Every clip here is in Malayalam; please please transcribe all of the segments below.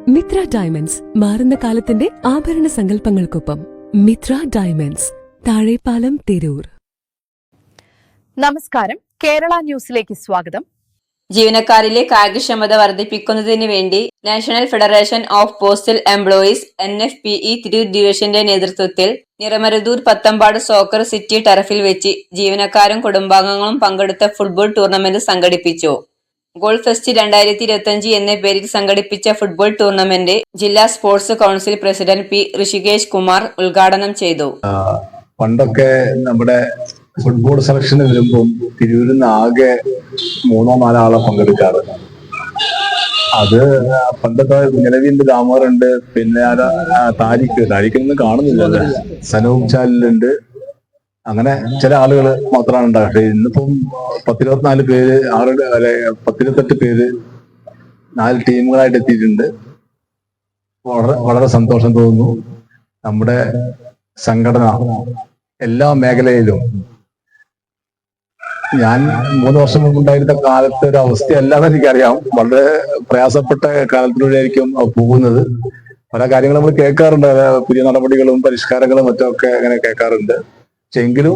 മിത്ര ഡയമണ്ട്സ് മാറുന്ന കാലത്തിന്റെ ആഭരണ സങ്കല്പങ്ങൾക്കൊപ്പം. മിത്ര ഡയമണ്ട്സ്, താഴെപ്പാലം, തിരൂർ. നമസ്കാരം. കേരള ന്യൂസിലേക്ക് സ്വാഗതം. ജീവനക്കാരിലെ കാര്യക്ഷമത വർദ്ധിപ്പിക്കുന്നതിന് വേണ്ടി national federation of postal employees NFPE Tirur ഡിവിഷന്റെ നേതൃത്വത്തിൽ നിറമരുതൂർ പത്തമ്പാട് സോക്കർ സിറ്റി ടർഫിൽ വെച്ച് ജീവനക്കാരും കുടുംബാംഗങ്ങളും പങ്കെടുത്ത ഫുട്ബോൾ ടൂർണമെന്റ് സംഘടിപ്പിച്ചു. ഗോൾ ഫെസ്റ്റ് 2025 എന്ന പേരിൽ സംഘടിപ്പിച്ച ഫുട്ബോൾ ടൂർണമെന്റ് ജില്ലാ sports council president P. Rishikesh Kumar ഉദ്ഘാടനം ചെയ്തു. പണ്ടൊക്കെ നമ്മുടെ ഫുട്ബോൾ സെലക്ഷന് വരുമ്പോൾ തിരൂരിൽ നിന്ന് ആകെ 3-4 ആളെ പങ്കെടുക്കാറ്. അത് പണ്ടത്തെ നിലവിന്റെ ദാമോറുണ്ട്, പിന്നെ താരിഖൊന്നും കാണുന്നില്ല, സനൂപ് ചാലിലുണ്ട്, അങ്ങനെ ചില ആളുകൾ മാത്രമാണ് ഉണ്ടാകുക. പക്ഷെ ഇന്നിപ്പം 10-24 പേര് 10-28 പേര് 4 ടീമുകളായിട്ട് എത്തിയിട്ടുണ്ട്. വളരെ സന്തോഷം തോന്നുന്നു. നമ്മുടെ സംഘടന എല്ലാ മേഖലയിലും, ഞാൻ 3 വർഷം മുമ്പ് ഉണ്ടായിരുന്ന കാലത്തെ ഒരു അവസ്ഥയല്ലാതെ എനിക്കറിയാം. വളരെ പ്രയാസപ്പെട്ട കാലത്തിലൂടെയായിരിക്കും പോകുന്നത്. പല കാര്യങ്ങളും നമ്മൾ കേൾക്കാറുണ്ട്, പുതിയ നടപടികളും പരിഷ്കാരങ്ങളും മറ്റൊക്കെ അങ്ങനെ കേൾക്കാറുണ്ട്. പക്ഷെ എങ്കിലും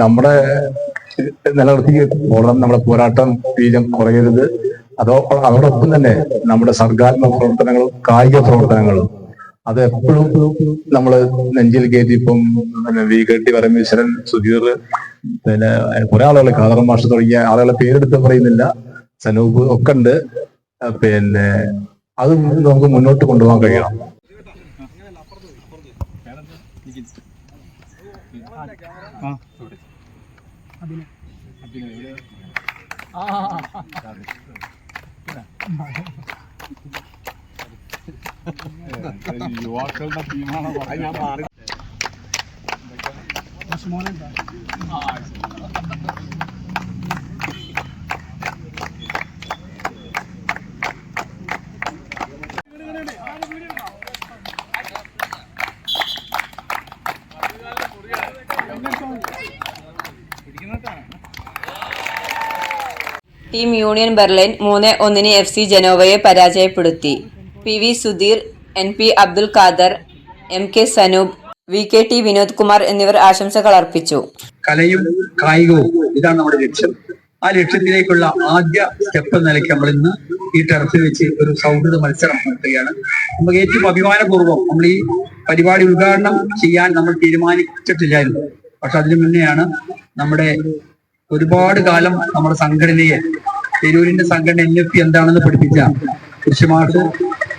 നമ്മുടെ നിലനിർത്തി പോകണം. നമ്മുടെ പോരാട്ടം തീരം കുറയരുത്. അതോടൊപ്പം തന്നെ നമ്മുടെ സർഗാത്മക പ്രവർത്തനങ്ങളും കായിക പ്രവർത്തനങ്ങളും അത് എപ്പോഴും നമ്മൾ നെഞ്ചിൽ കയറ്റി. ഇപ്പം VKT പരമേശ്വരൻ, സുധീർ, പിന്നെ കുറെ ആളുകൾ, ഖാദർ മാഷ് തുടങ്ങിയ ആളുകളെ പേരെടുത്ത് പറയുന്നില്ല, സനൂപ് ഒക്കെ ഉണ്ട്. പിന്നെ അത് നമുക്ക് മുന്നോട്ട് കൊണ്ടുപോകാൻ കഴിയണം. യുവാക്കളുടെ ടീമാണ് ഞാൻ മാറി. ടീം യൂണിയൻ ബെർലിൻ 3-1 FC ജനോവയെ പരാജയപ്പെടുത്തി. PV Sudheer, NP Abdul Khader, MK Sanoop, VKT Vinod Kumar എന്നിവർ ആശംസകൾ അർപ്പിച്ചു. കലയും കായികവും ഇതാണ് നമ്മുടെ ലക്ഷ്യം. ആ ലക്ഷ്യത്തിലേക്കുള്ള ആദ്യ സ്റ്റെപ്പ് നിലയ്ക്ക് നമ്മൾ ഇന്ന് ഈ ടർഫിൽ വെച്ച് ഒരു സൗഹൃദ മത്സരം നടത്തുകയാണ്. നമുക്ക് ഏറ്റവും അഭിമാനപൂർവ്വം നമ്മൾ ഈ പരിപാടി ഉദ്ഘാടനം ചെയ്യാൻ നമ്മൾ തീരുമാനിച്ചിട്ടില്ലായിരുന്നു. പക്ഷെ അതിനു മുന്നെയാണ് നമ്മുടെ ഒരുപാട് കാലം നമ്മുടെ സംഘടനയെ, തിരൂരിന്റെ സംഘടന NFP എന്താണെന്ന് പഠിപ്പിച്ച കൃഷിമാഷ്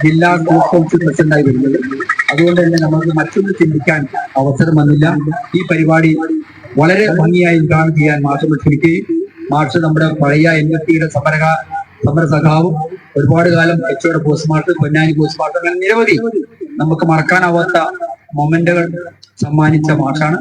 ജില്ലാ സ്പോർട്സ് കൗൺസിൽ പ്രസിഡന്റായി വരുന്നത്. അതുകൊണ്ട് തന്നെ നമുക്ക് മറ്റൊന്ന് ചിന്തിക്കാൻ അവസരം വന്നില്ല. ഈ പരിപാടി വളരെ ഭംഗിയായി ഉദ്ഘാടനം ചെയ്യാൻ മാഷ് ക്ഷണിക്കുകയും, മാഷ് നമ്മുടെ പഴയ NFPയുടെ സമര സഖാവും, ഒരുപാട് കാലം HOയുടെ പോസ്റ്റ് മാഷ്, പൊന്നാനി പോസ്റ്റ് മാഷ്, അങ്ങനെ നിരവധി നമുക്ക് മറക്കാനാവാത്ത മൊമെന്റുകൾ സമ്മാനിച്ച മാഷാണ്.